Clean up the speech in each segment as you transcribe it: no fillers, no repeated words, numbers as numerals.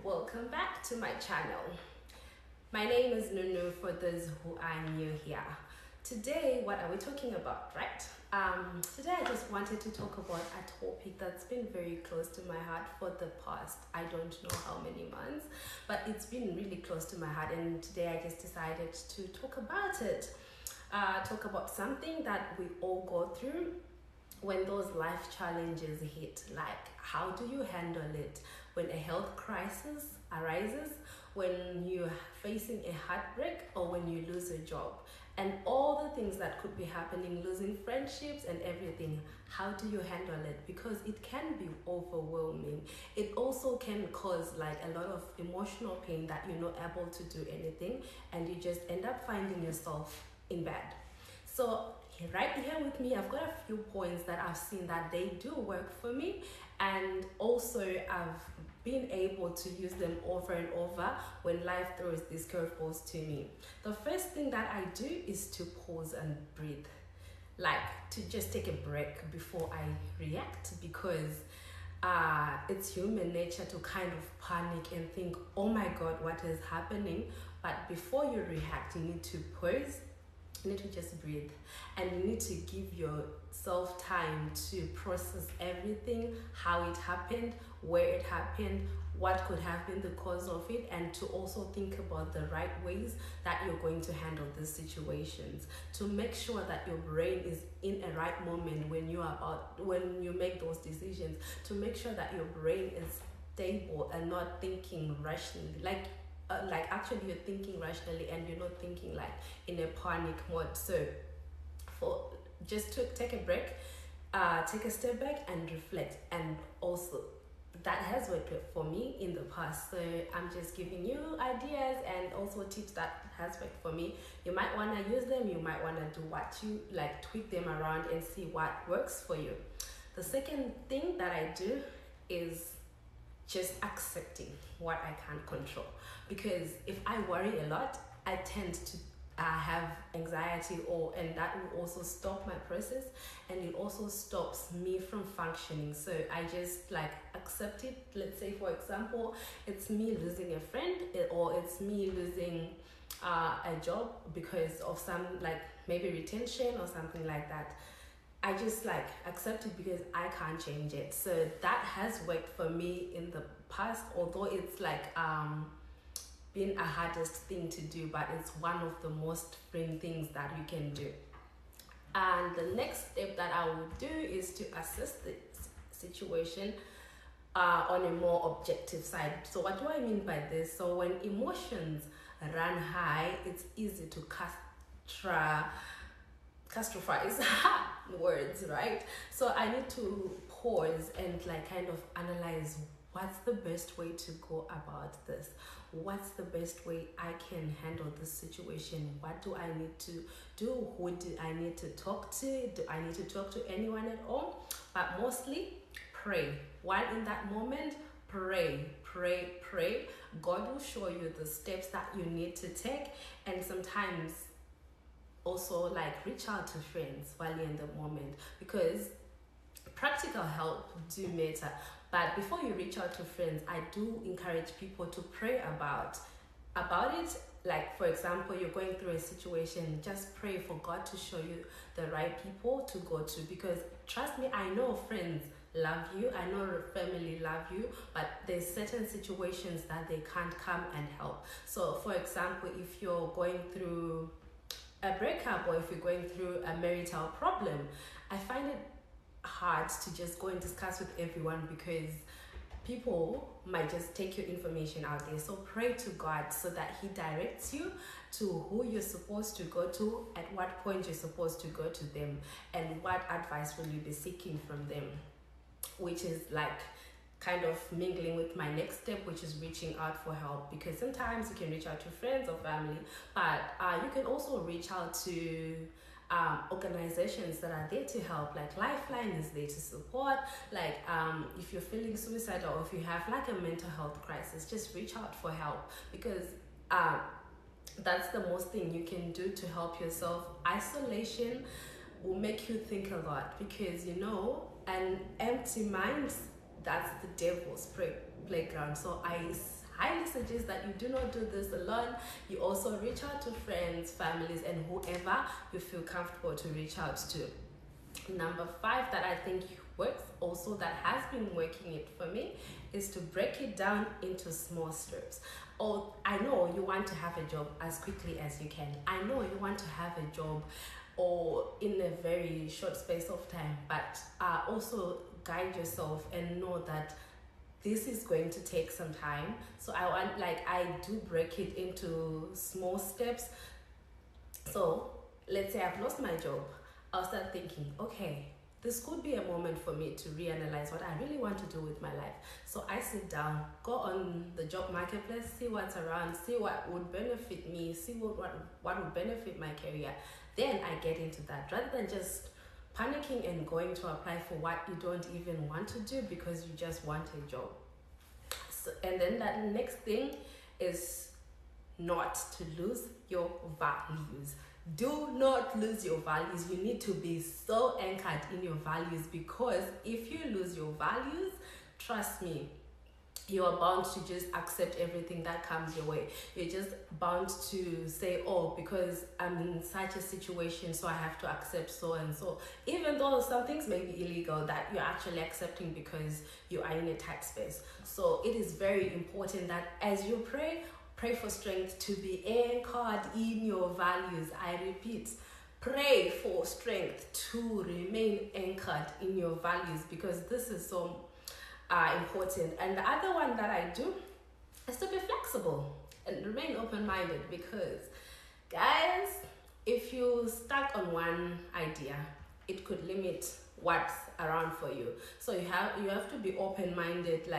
welcome back to my channel. My name is Nunu for those who are new here. Today, what are we talking about, right? Today I just wanted to talk about a topic that's been very close to my heart for the past, I don't know how many months, but it's been really close to my heart, and today I just decided to talk about it. Talk about something that we all go through when those life challenges hit. Like, how do you handle it when a health crisis arises, when you're facing a heartbreak, or when you lose a job, and all the things that could be happening, losing friendships and everything. How do you handle it? Because it can be overwhelming. It also can cause like a lot of emotional pain that you're not able to do anything, and you just end up finding yourself in bed. So right here with me, I've got a few points that I've seen that they do work for me, and also I've been able to use them over and over when life throws these curveballs to me. The first thing that I do is to pause and breathe, like to just take a break before I react, because it's human nature to kind of panic and think, oh my god, what is happening? But before you react, you need to pause. You need to just breathe, and you need to give yourself time to process everything, how it happened, where it happened, what could have been the cause of it, and to also think about the right ways that you're going to handle these situations, to make sure that your brain is in a right moment when you make those decisions, to make sure that your brain is stable and not thinking rationally, like actually you're thinking rationally and you're not thinking like in a panic mode. So for just to take a break, take a step back and reflect. And also that has worked for me in the past, so I'm just giving you ideas and also tips that has worked for me. You might want to use them, you might want to do what you like, tweak them around and see what works for you. The second thing that I do is just accepting what I can't control, because if I worry a lot, I tend to have anxiety, and that will also stop my process, and it also stops me from functioning. So I just like accept it. Let's say, for example, it's me losing a friend, or it's me losing a job because of some like maybe retention or something like that. I just like accept it because I can't change it. So that has worked for me in the past, although it's like been a hardest thing to do, but it's one of the most freeing things that you can do. And the next step that I would do is to assess the situation on a more objective side. So what do I mean by this? So when emotions run high, it's easy to catastrophize words, right? So I need to pause and like kind of analyze, what's the best way to go about this? What's the best way I can handle this situation? What do I need to do? Who do I need to talk to? Do I need to talk to anyone at all? But mostly pray. While in that moment, pray. God will show you the steps that you need to take, and sometimes also like reach out to friends while you're in the moment, because practical help do matter. But before you reach out to friends, I do encourage people to pray about it. Like, for example, you're going through a situation, just pray for God to show you the right people to go to, because trust me, I know friends love you, I know family love you, but there's certain situations that they can't come and help. So for example, if you're going through a breakup, or if you're going through a marital problem, I find it hard to just go and discuss with everyone, because people might just take your information out there. So pray to God so that He directs you to who you're supposed to go to, at what point you're supposed to go to them, and what advice will you be seeking from them, which is like kind of mingling with my next step, which is reaching out for help. Because sometimes you can reach out to friends or family, but you can also reach out to organizations that are there to help. Like Lifeline is there to support. Like if you're feeling suicidal, or if you have like a mental health crisis, just reach out for help, because that's the most thing you can do to help yourself. Isolation will make you think a lot, because an empty mind, that's the devil's playground. So I highly suggest that you do not do this alone. You also reach out to friends, families, and whoever you feel comfortable to reach out to. Number 5 that I think works also, that has been working it for me, is to break it down into small steps. Or I know you want to have a job as quickly as you can. I know you want to have a job or in a very short space of time, but also guide yourself and know that this is going to take some time. So I do break it into small steps. So let's say I've lost my job. I'll start thinking, okay, this could be a moment for me to reanalyze what I really want to do with my life. So I sit down, go on the job marketplace, see what's around, see what would benefit me, see what would benefit my career. Then I get into that, rather than just panicking and going to apply for what you don't even want to do because you just want a job. So, and then that next thing is not to lose your values. Do not lose your values. You need to be so anchored in your values, because if you lose your values, trust me, you are bound to just accept everything that comes your way. You're just bound to say, oh, because I'm in such a situation, so I have to accept so and so. Even though some things may be illegal, that you're actually accepting because you are in a tight space. So it is very important that as you pray for strength to be anchored in your values. I repeat, pray for strength to remain anchored in your values, because this is so important. And the other one that I do is to be flexible and remain open-minded, because guys, if you stuck on one idea, it could limit what's around for you. So you have to be open-minded,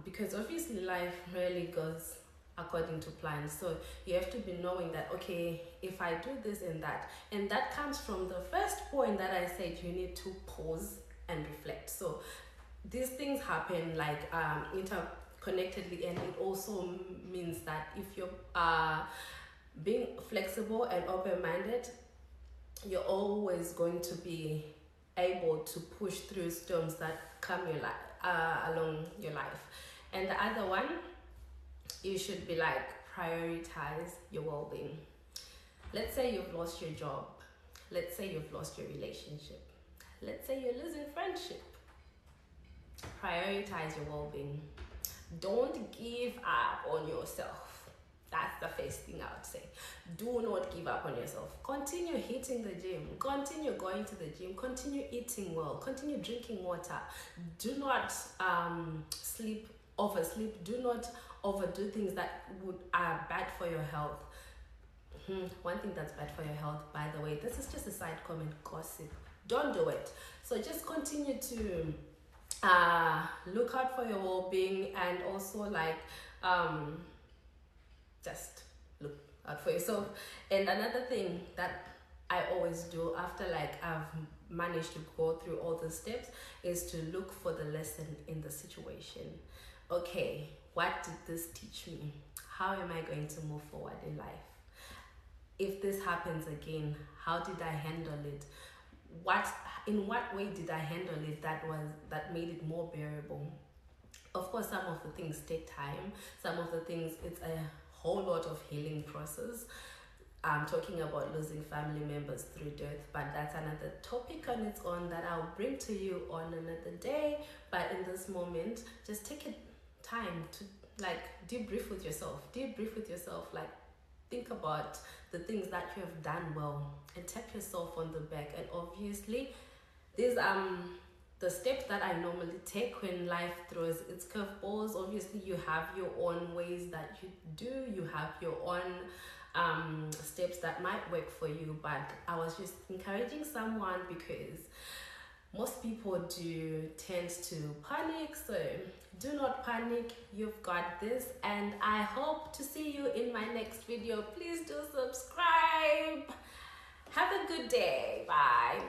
because obviously life rarely goes according to plan. So you have to be knowing that, okay, if I do this and that comes from the first point that I said, you need to pause and reflect. So these things happen interconnectedly, and it also means that if you're being flexible and open-minded, you're always going to be able to push through storms that come along your life. And the other one, you should be prioritize your well-being. Let's say you've lost your job. Let's say you've lost your relationship. Let's say you're losing friendship. Prioritize your well-being. Don't give up on yourself. That's the first thing I would say. Do not give up on yourself. Continue hitting the gym. Continue going to the gym. Continue eating well. Continue drinking water. Do not oversleep. Do not overdo things that are bad for your health. One thing that's bad for your health, by the way, this is just a side comment, gossip. Don't do it. So just continue to look out for your well-being, and also just look out for yourself. And another thing that I always do after I've managed to go through all the steps is to look for the lesson in the situation. Okay, what did this teach me? How am I going to move forward in life? If this happens again, how did I handle it? In what way did I handle it that made it more bearable? Of course, some of the things take time. Some of the things, it's a whole lot of healing process. I'm talking about losing family members through death, but that's another topic on its own that I'll bring to you on another day. But in this moment, just take time to debrief with yourself. Think about the things that you have done well and tap yourself on the back. And obviously, these the steps that I normally take when life throws its curveballs. Obviously, you have your own ways that you do. You have your own steps that might work for you. But I was just encouraging someone, because most people do tend to panic. So do not panic. You've got this. And I hope to see you in my next video. Please do subscribe. Have a good day. Bye.